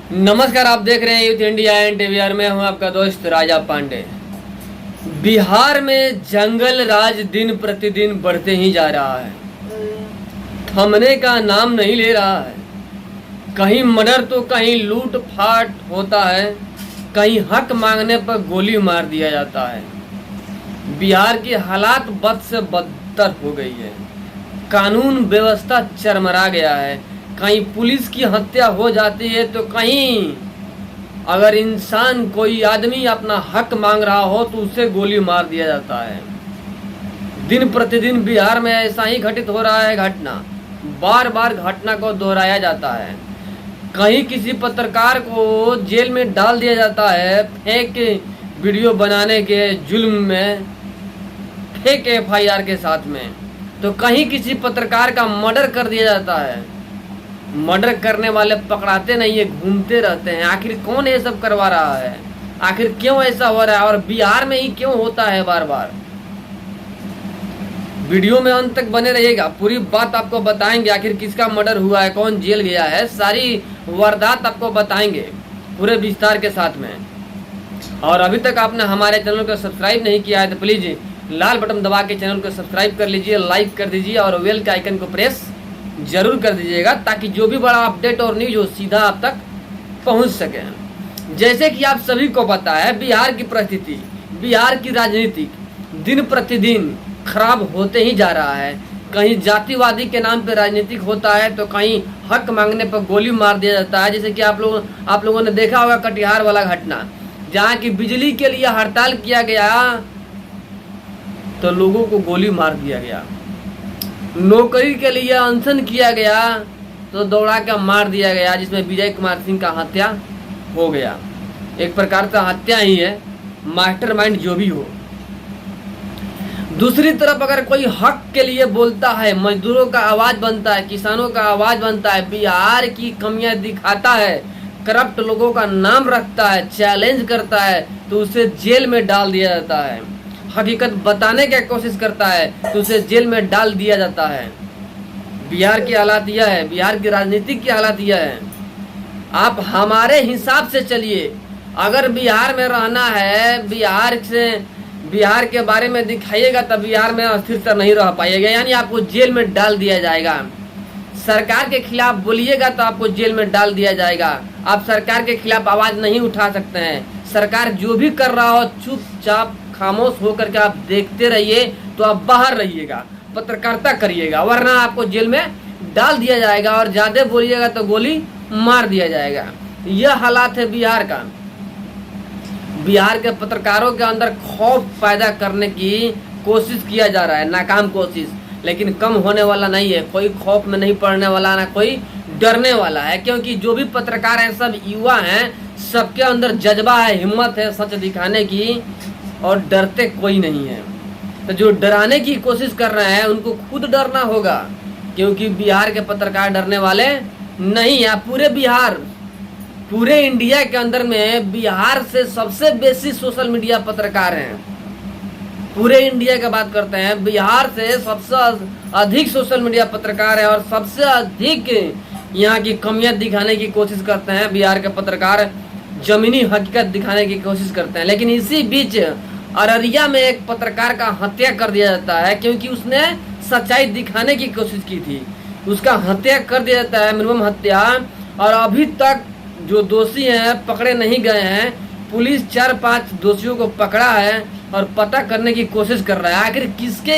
नमस्कार, आप देख रहे हैं यूथ इंडिया एंड टीवीआर में हूं आपका दोस्त राजा पांडे। बिहार में जंगल राज दिन प्रतिदिन बढ़ते ही जा रहा है, थमने का नाम नहीं ले रहा है। कहीं मर्डर तो कहीं लूट फाट होता है, कहीं हक मांगने पर गोली मार दिया जाता है। बिहार की हालात बद से बदतर हो गई है, कानून व्यवस्था चरमरा गया है। कहीं पुलिस की हत्या हो जाती है तो कहीं अगर इंसान कोई आदमी अपना हक मांग रहा हो तो उसे गोली मार दिया जाता है। दिन प्रतिदिन बिहार में ऐसा ही घटित हो रहा है। घटना बार बार घटना को दोहराया जाता है। कहीं किसी पत्रकार को जेल में डाल दिया जाता है फेक वीडियो बनाने के जुल्म में, फेक एफआईआर के साथ में, तो कहीं किसी पत्रकार का मर्डर कर दिया जाता है। मर्डर करने वाले पकड़ाते नहीं है, घूमते रहते हैं। आखिर कौन ये सब करवा रहा है? आखिर क्यों ऐसा हो रहा है और बिहार में ही क्यों होता है बार बार? वीडियो में अंत तक बने रहिएगा, पूरी बात आपको बताएंगे। आखिर किसका मर्डर हुआ है, कौन जेल गया है, सारी वारदात आपको बताएंगे पूरे विस्तार के साथ में। और अभी तक आपने हमारे चैनल को सब्सक्राइब नहीं किया है तो प्लीज लाल बटन दबा के चैनल को सब्सक्राइब कर लीजिए, लाइक कर दीजिए और बेल के आइकन को प्रेस जरूर कर दीजिएगा, ताकि जो भी बड़ा अपडेट और न्यूज हो सीधा आप तक पहुंच सके। जैसे कि आप सभी को पता है, बिहार की परिस्थिति, बिहार की राजनीति दिन प्रतिदिन खराब होते ही जा रहा है। कहीं जातिवादी के नाम पे राजनीतिक होता है तो कहीं हक मांगने पर गोली मार दिया जाता है। जैसे कि आप लोगों ने देखा होगा कटिहार वाला घटना, जहाँ की बिजली के लिए हड़ताल किया गया तो लोगों को गोली मार दिया गया। नौकरी के लिए अनशन किया गया तो दौड़ा कर मार दिया गया, जिसमें विजय कुमार सिंह का हत्या हो गया। एक प्रकार से हत्या ही है, मास्टरमाइंड जो भी हो। दूसरी तरफ अगर कोई हक के लिए बोलता है, मजदूरों का आवाज बनता है, किसानों का आवाज बनता है, बिहार की कमियां दिखाता है, करप्ट लोगों का नाम रखता है, चैलेंज करता है, तो उसे जेल में डाल दिया जाता है। हकीकत बताने की कोशिश करता है तो उसे जेल में डाल दिया जाता है। बिहार की हालात यह है, बिहार की राजनीति की हालात यह है। आप हमारे हिसाब से चलिए। अगर बिहार में रहना है, बिहार के बारे में दिखाइएगा तब बिहार में अस्थिरता नहीं रह पाएगा, यानी आपको जेल में डाल दिया जाएगा। सरकार के खिलाफ बोलिएगा तो आपको जेल में डाल दिया जाएगा। आप सरकार के खिलाफ आवाज नहीं उठा सकते हैं। सरकार जो भी कर रहा हो चुपचाप खामोश होकर के आप देखते रहिए, तो आप बाहर रहिएगा, पत्रकारिता करिएगा, वरना आपको जेल में डाल दिया जाएगा और ज्यादा बोलिएगा तो गोली मार दिया जाएगा। यह हालात है बिहार का। बिहार के पत्रकारों के अंदर खौफ पैदा करने की कोशिश किया जा रहा है, नाकाम कोशिश, लेकिन कम होने वाला नहीं है। कोई खौफ में नहीं पड़ने वाला, ना कोई डरने वाला है, क्योंकि जो भी पत्रकार हैं सब युवा हैं, सबके अंदर जज्बा है, हिम्मत है सच दिखाने की, और डरते कोई नहीं है। तो जो डराने की कोशिश कर रहे हैं उनको खुद डरना होगा, क्योंकि बिहार के पत्रकार डरने वाले नहीं है। पूरे बिहार, पूरे इंडिया के अंदर में बिहार से सबसे बेसी सोशल मीडिया पत्रकार हैं। पूरे इंडिया की बात करते हैं, बिहार से सबसे अधिक सोशल मीडिया पत्रकार हैं और सबसे अधिक यहाँ की कमियां दिखाने की कोशिश करते हैं। बिहार के पत्रकार जमीनी हकीकत दिखाने की कोशिश करते हैं, लेकिन इसी बीच अररिया में एक पत्रकार का हत्या कर दिया जाता है, क्योंकि उसने सच्चाई दिखाने की कोशिश की थी। उसका हत्या कर दिया जाता है, मिनिमम हत्या, और अभी तक जो दोषी हैं पकड़े नहीं गए हैं। पुलिस 4-5 दोषियों को पकड़ा है और पता करने की कोशिश कर रहा है आखिर किसके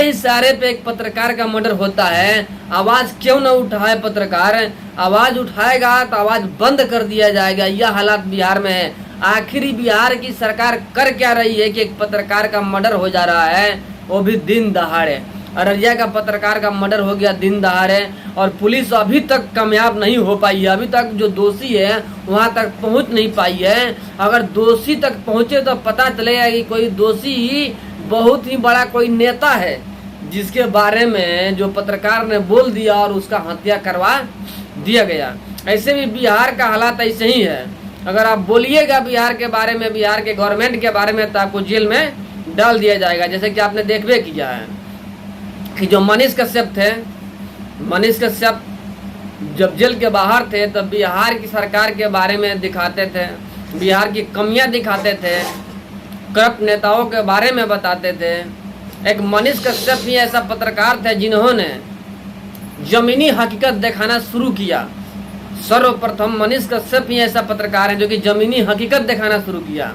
इशारे पे एक पत्रकार का मर्डर होता है। आवाज क्यों न उठाए पत्रकार? आवाज उठाएगा तो आवाज बंद कर दिया जाएगा। यह हालात बिहार में है। आखिर बिहार की सरकार कर क्या रही है कि एक पत्रकार का मर्डर हो जा रहा है, वो भी दिन दहाड़े। अररिया का पत्रकार का मर्डर हो गया दिन दहाड़े, और पुलिस अभी तक कामयाब नहीं हो पाई है। अभी तक जो दोषी है वहां तक पहुंच नहीं पाई है। अगर दोषी तक पहुंचे तो पता चलेगा कि कोई दोषी बहुत ही बड़ा कोई नेता है, जिसके बारे में जो पत्रकार ने बोल दिया और उसका हत्या करवा दिया गया। ऐसे भी बिहार का हालात ऐसे ही है। अगर आप बोलिएगा बिहार के बारे में, बिहार के गवर्नमेंट के बारे में, तो आपको जेल में डाल दिया जाएगा। जैसे कि आपने देखबे किया है कि जो मनीष कश्यप थे, मनीष कश्यप जब जेल के बाहर थे तब बिहार की सरकार के बारे में दिखाते थे, बिहार की कमियां दिखाते थे, करप्ट नेताओं के बारे में बताते थे। एक मनीष कश्यप भी ऐसा पत्रकार थे जिन्होंने जमीनी हकीकत दिखाना शुरू किया। सर्वप्रथम मनीष कश्यप ही ऐसा पत्रकार है जो कि जमीनी हकीकत दिखाना शुरू किया।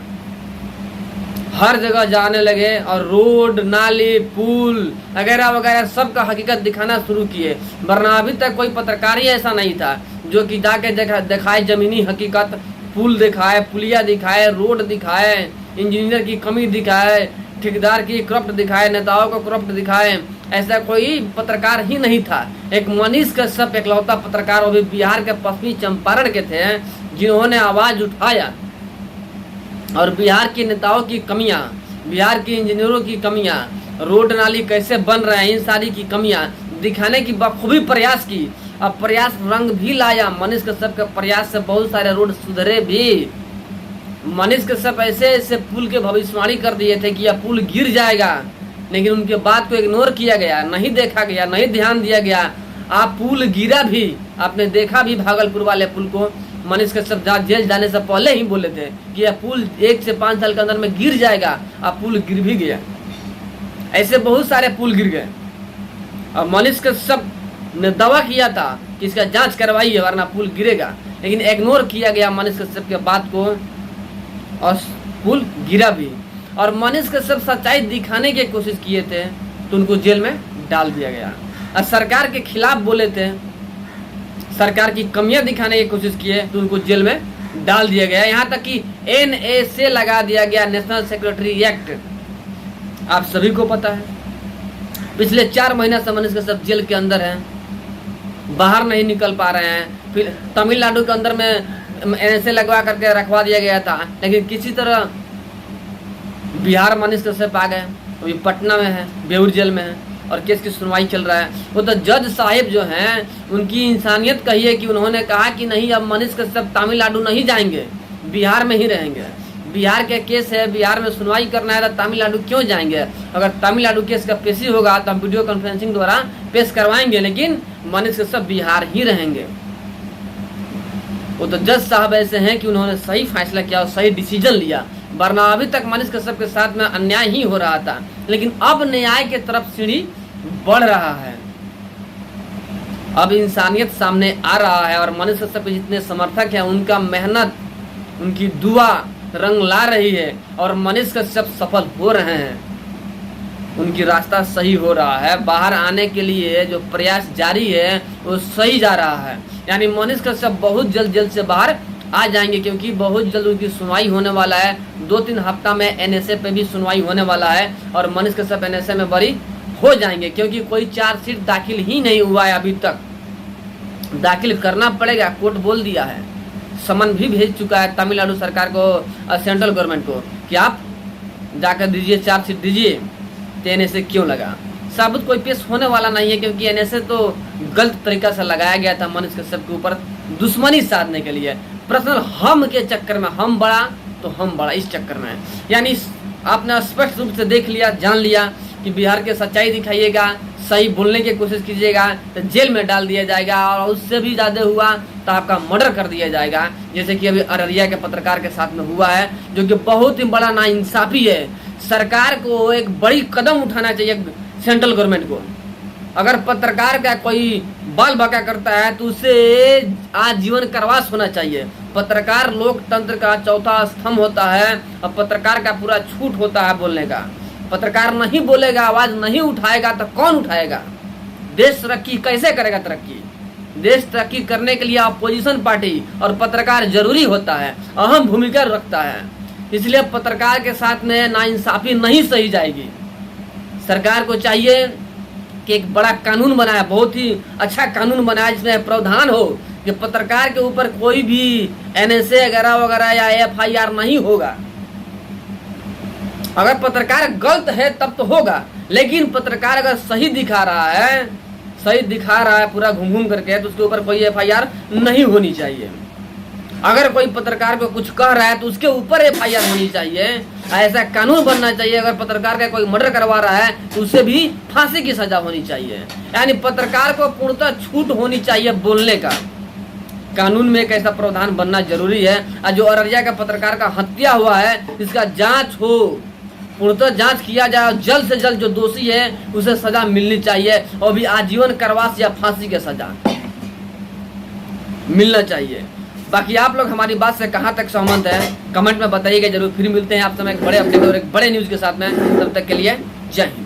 हर जगह जाने लगे और रोड, नाली, पुल वगैरह वगैरह सबका हकीकत दिखाना शुरू किए, वरना अभी तक कोई पत्रकार ही ऐसा नहीं था जो कि जाके दिखाए जमीनी हकीकत, पुल दिखाए, पुलिया दिखाए, रोड दिखाए, इंजीनियर की कमी दिखाए, ठेकेदार की करप्ट दिखाए, नेताओं को करप्ट दिखाए। ऐसा कोई पत्रकार ही नहीं था। एक मनीष कश्यप एकलौता पत्रकार, वो भी बिहार के पश्चिमी चंपारण के थे, जिन्होंने आवाज उठाया और बिहार के नेताओं की कमियां, बिहार के इंजीनियरों की कमियां, रोड नाली कैसे बन रहे हैं, इन सारी की कमियां दिखाने की बखूबी प्रयास की। अब प्रयास रंग भी लाया। मनीष कश्यप के प्रयास से बहुत सारे रोड सुधरे भी। मनीष कश्यप ऐसे ऐसे पुल के भविष्यवाणी कर दिए थे कि यह पुल गिर जाएगा, लेकिन उनके बात को इग्नोर किया गया, नहीं देखा गया, नहीं ध्यान दिया गया। आप पुल गिरा भी, आपने देखा भी भागलपुर वाले पुल को। मनीष कश्यप जेल जाने से पहले ही बोले थे कि यह पुल 1 से 5 साल के अंदर में गिर जाएगा। अब पुल गिर भी गया। ऐसे बहुत सारे पुल गिर गए और मनीष कश्यप ने दावा किया था कि इसका जांच करवाइए वरना पुल गिरेगा, लेकिन इग्नोर किया गया मनीष कश्यप के बात को और पुल गिरा भी। और मनीष कश्यप सच्चाई दिखाने की कोशिश किए थे तो उनको जेल में डाल दिया गया। और सरकार के खिलाफ बोले थे, सरकार की कमियां दिखाने की कोशिश किए तो उनको जेल में डाल दिया गया। यहाँ तक कि NSA लगा दिया गया, नेशनल सिक्योरिटी एक्ट। आप सभी को पता है पिछले 4 महीने से मनीष कश्यप जेल के अंदर हैं, बाहर नहीं निकल पा रहे हैं। फिर तमिलनाडु के अंदर में NSA लगवा करके रखवा दिया गया था, लेकिन किसी तरह बिहार मनीष कश्यप आ गए। अभी पटना में है, बेउर जेल में है और केस की सुनवाई चल रहा है। वो तो जज साहिब जो हैं उनकी इंसानियत कहिए कि उन्होंने कहा कि नहीं, अब मनीष कश्यप तमिलनाडु नहीं जाएंगे, बिहार में ही रहेंगे। बिहार के केस है, बिहार में सुनवाई करना है तो तमिलनाडु क्यों जाएंगे? अगर तमिलनाडु केस का पेशी होगा तो हम वीडियो कॉन्फ्रेंसिंग द्वारा पेश करवाएंगे, लेकिन मनीष कश्यप बिहार ही रहेंगे। वो तो जज साहब ऐसे हैं कि उन्होंने सही फैसला किया और सही डिसीजन लिया, वरना अभी तक मनीष कश्यप के साथ में अन्याय ही हो रहा था। लेकिन अब न्याय के तरफ सीढ़ी बढ़ रहा है, अब इंसानियत सामने आ रहा है और मनीष कश्यप के जितने समर्थक हैं उनका मेहनत, उनकी दुआ रंग ला रही है और मनीष कश्यप सफल हो रहे हैं, उनकी रास्ता सही हो रहा है। बाहर आने के लिए जो प्रयास जारी है वो सही जा रहा है। यानी मनीष कश्यप बहुत जल्द से बाहर आ जाएंगे, क्योंकि बहुत जल्द उनकी सुनवाई होने वाला है। 2-3 हफ्ता में NSA पे भी सुनवाई होने वाला है और मनीष कश्यप NSA में बरी हो जाएंगे, क्योंकि कोई चार्जशीट दाखिल ही नहीं हुआ है अभी तक। दाखिल करना पड़ेगा, कोर्ट बोल दिया है, समन भी भेज चुका है तमिलनाडु सरकार को, सेंट्रल गवर्नमेंट को, कि आप जाकर दीजिए, चार्जशीट दीजिए। तो NSA क्यों लगा? साबुत कोई पेश होने वाला नहीं है, क्योंकि NSA तो गलत तरीका से लगाया गया था मनीष कश्यप के ऊपर दुश्मनी साधने के लिए, पर्सनल हम के चक्कर में, हम बड़ा तो हम बड़ा, इस चक्कर में। यानी आपने स्पष्ट रूप से देख लिया, जान लिया कि बिहार के सच्चाई दिखाइएगा, सही बोलने की कोशिश कीजिएगा तो जेल में डाल दिया जाएगा, और उससे भी ज़्यादा हुआ तो आपका मर्डर कर दिया जाएगा, जैसे कि अभी अररिया के पत्रकार के साथ में हुआ है, जो कि बहुत ही बड़ा नाइंसाफी है। सरकार को एक बड़ी कदम उठाना चाहिए, सेंट्रल गवर्नमेंट को। अगर पत्रकार का कोई बाल बका करता है तो उसे आजीवन कारावास होना चाहिए। पत्रकार लोकतंत्र का चौथा स्तंभ होता है और पत्रकार का पूरा छूट होता है बोलने का। पत्रकार नहीं बोलेगा, आवाज नहीं उठाएगा तो कौन उठाएगा? देश तरक्की कैसे करेगा? तरक्की, देश तरक्की करने के लिए अपोजिशन पार्टी और पत्रकार जरूरी होता है, अहम भूमिका रखता है। इसलिए पत्रकार के साथ में नाइंसाफी नहीं सही जाएगी। सरकार को चाहिए कि एक बड़ा कानून बनाए, बहुत ही अच्छा कानून बनाए, जिसमें प्रावधान हो कि पत्रकार के ऊपर कोई भी NSA वगैरह वगैरह या FIR नहीं होगा। अगर पत्रकार गलत है तब तो होगा, लेकिन पत्रकार अगर सही दिखा रहा है पूरा घूम घूम करके, तो उसके ऊपर कोई FIR नहीं होनी चाहिए। अगर कोई पत्रकार को कुछ कह रहा है तो उसके ऊपर FIR होनी चाहिए। ऐसा कानून बनना चाहिए, अगर पत्रकार का कोई मर्डर करवा रहा है तो उसे भी फांसी की सजा होनी चाहिए। यानी पत्रकार को पूर्णतः छूट होनी चाहिए बोलने का। कानून में एक ऐसा प्रावधान बनना जरूरी है। जो अररिया का पत्रकार का हत्या हुआ है, इसका जांच हो, पूर्णतः जांच किया जाए और जल्द से जल्द जो दोषी है उसे सजा मिलनी चाहिए, और भी आजीवन कारावास या फांसी की सजा मिलना चाहिए। बाकी आप लोग हमारी बात से कहां तक सहमत है कमेंट में बताइएगा जरूर। फिर मिलते हैं आप समय एक बड़े अपडेट और एक बड़े न्यूज के साथ में, तब तक के लिए जय हिंद।